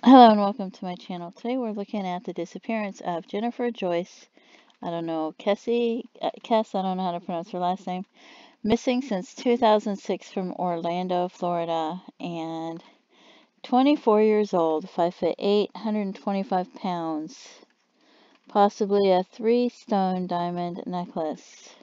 Hello and welcome to my channel. Today we're looking at the disappearance of Jennifer Joyce, Kesse, I don't know how to pronounce her last name, missing since 2006 from Orlando, Florida, and 24 years old, 5'8", 125 pounds, possibly a 3-stone diamond necklace.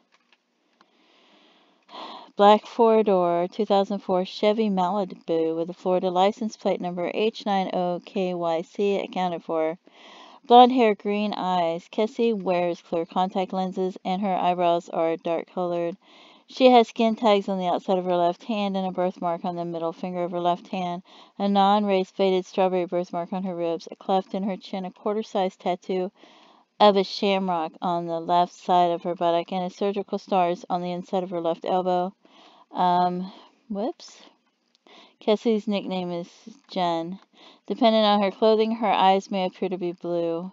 Black 4-door 2004 Chevy Malibu with a Florida license plate number H90KYC accounted for. Blonde hair, green eyes. Kesse wears clear contact lenses and her eyebrows are dark colored. She has skin tags on the outside of her left hand and a birthmark on the middle finger of her left hand, a non-raised faded strawberry birthmark on her ribs, a cleft in her chin, a quarter-sized tattoo of a shamrock on the left side of her buttock, and a surgical stars on the inside of her left elbow. Whoops. Kesse's nickname is Jen. Depending on her clothing, her eyes may appear to be blue.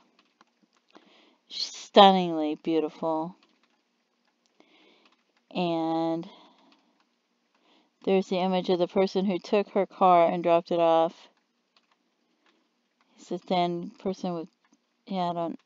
Stunningly beautiful. And there's the image of the person who took her car and dropped it off. It's a thin person with, yeah, I don't,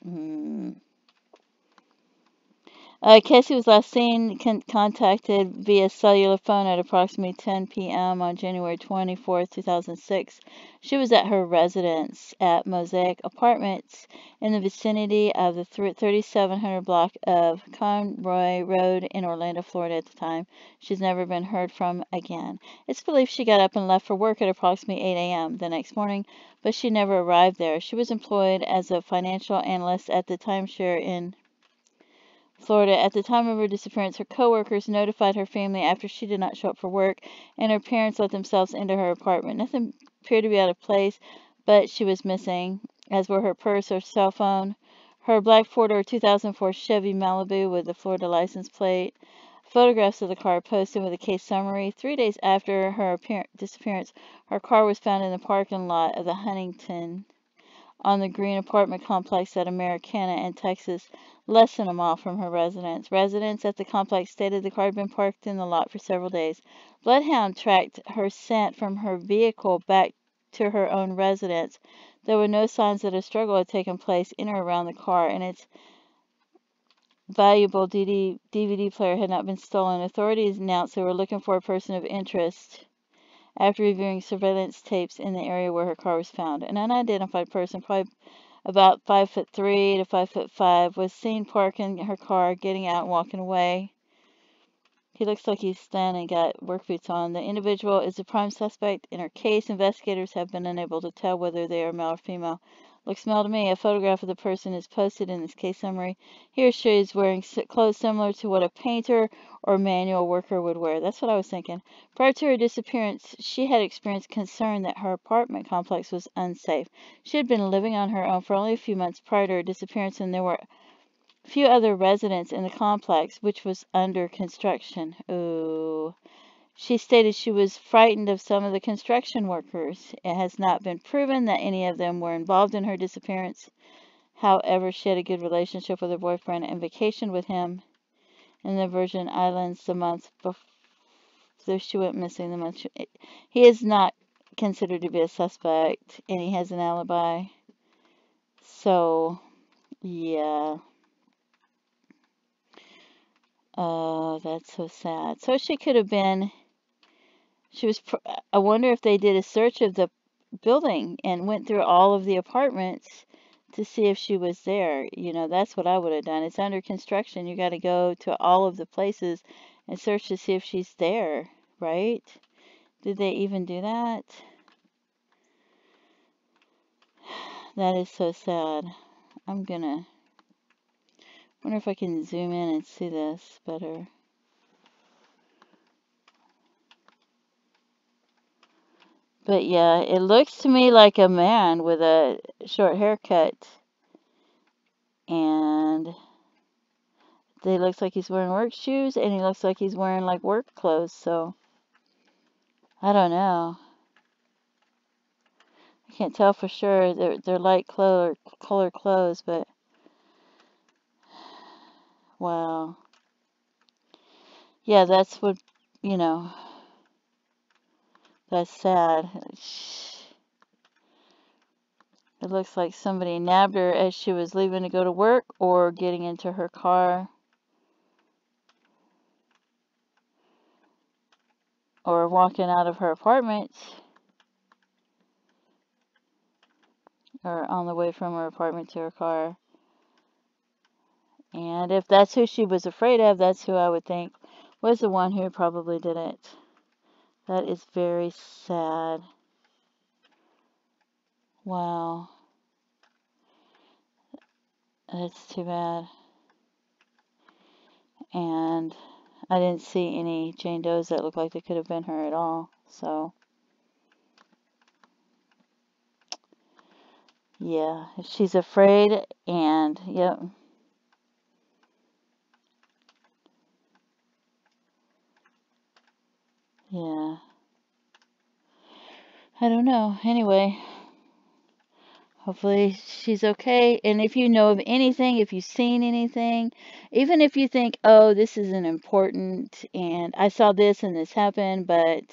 Kesse was last seen contacted via cellular phone at approximately 10 p.m. on January 24, 2006. She was at her residence at Mosaic Apartments in the vicinity of the 3700 block of Conroy Road in Orlando, Florida at the time. She's never been heard from again. It's believed she got up and left for work at approximately 8 a.m. the next morning, but she never arrived there. She was employed as a financial analyst at the timeshare in Florida. At the time of her disappearance, her co-workers notified her family after she did not show up for work, and her parents let themselves into her apartment. Nothing appeared to be out of place, but she was missing, as were her purse, her cell phone, her black 4-door 2004 Chevy Malibu with the Florida license plate. Photographs of the car posted with a case summary. 3 days after her disappearance, her car was found in the parking lot of the Huntington on the Green apartment complex at Americana in Texas, less than a mile from her residence. Residents at the complex stated the car had been parked in the lot for several days. Bloodhound tracked her scent from her vehicle back to her own residence. There were no signs that a struggle had taken place in or around the car, and its valuable DVD player had not been stolen. Authorities announced they were looking for a person of interest after reviewing surveillance tapes in the area where her car was found. An unidentified person, probably about 5'3" to 5'5", was seen parking her car, getting out and walking away. He looks like he's standing, got work boots on. The individual is the prime suspect in her case. Investigators have been unable to tell whether they are male or female. Looks male to me. A photograph of the person is posted in this case summary. He or she is wearing clothes similar to what a painter or manual worker would wear. That's what I was thinking. Prior to her disappearance, she had experienced concern that her apartment complex was unsafe. She had been living on her own for only a few months prior to her disappearance, and there were few other residents in the complex, which was under construction. Ooh. She stated she was frightened of some of the construction workers. It has not been proven that any of them were involved in her disappearance. However, she had a good relationship with her boyfriend and vacationed with him in the Virgin Islands the month before she went missing. He is not considered to be a suspect, and he has an alibi. So, yeah. Oh, that's so sad. So she could have been, I wonder if they did a search of the building and went through all of the apartments to see if she was there. You know, that's what I would have done. It's under construction. You got to go to all of the places and search to see if she's there, right? Did they even do that? That is so sad. Wonder if I can zoom in and see this better. But yeah, it looks to me like a man with a short haircut. And he looks like he's wearing work shoes, and he looks like he's wearing like work clothes. So I don't know. I can't tell for sure. They're light color clothes, but wow. Yeah, that's what, you know, that's sad. It looks like somebody nabbed her as she was leaving to go to work or getting into her car or walking out of her apartment or on the way from her apartment to her car. And if that's who she was afraid of, that's who I would think was the one who probably did it. That is very sad. Wow. That's too bad. And I didn't see any Jane Does that looked like they could have been her at all. So, yeah, if she's afraid, and yep. Yeah. I don't know. Anyway, hopefully she's okay. And if you know of anything, if you've seen anything, even if you think, oh, this isn't important, and I saw this and this happened, but,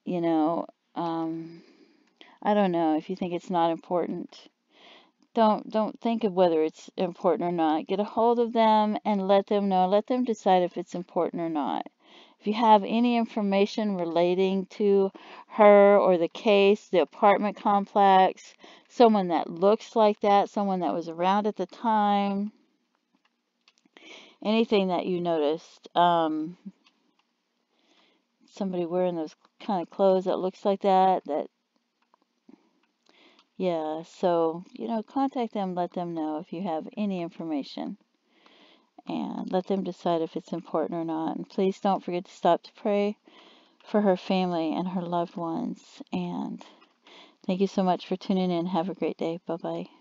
you know, I don't know, if you think it's not important, don't think of whether it's important or not. Get a hold of them and let them know. Let them decide if it's important or not. If you have any information relating to her or the case, the apartment complex, someone that looks like that, someone that was around at the time, anything that you noticed, somebody wearing those kind of clothes that looks like that, yeah, so, contact them, let them know if you have any information, and let them decide if it's important or not. And please don't forget to stop to pray for her family and her loved ones. And thank you so much for tuning in. Have a great day. Bye-bye.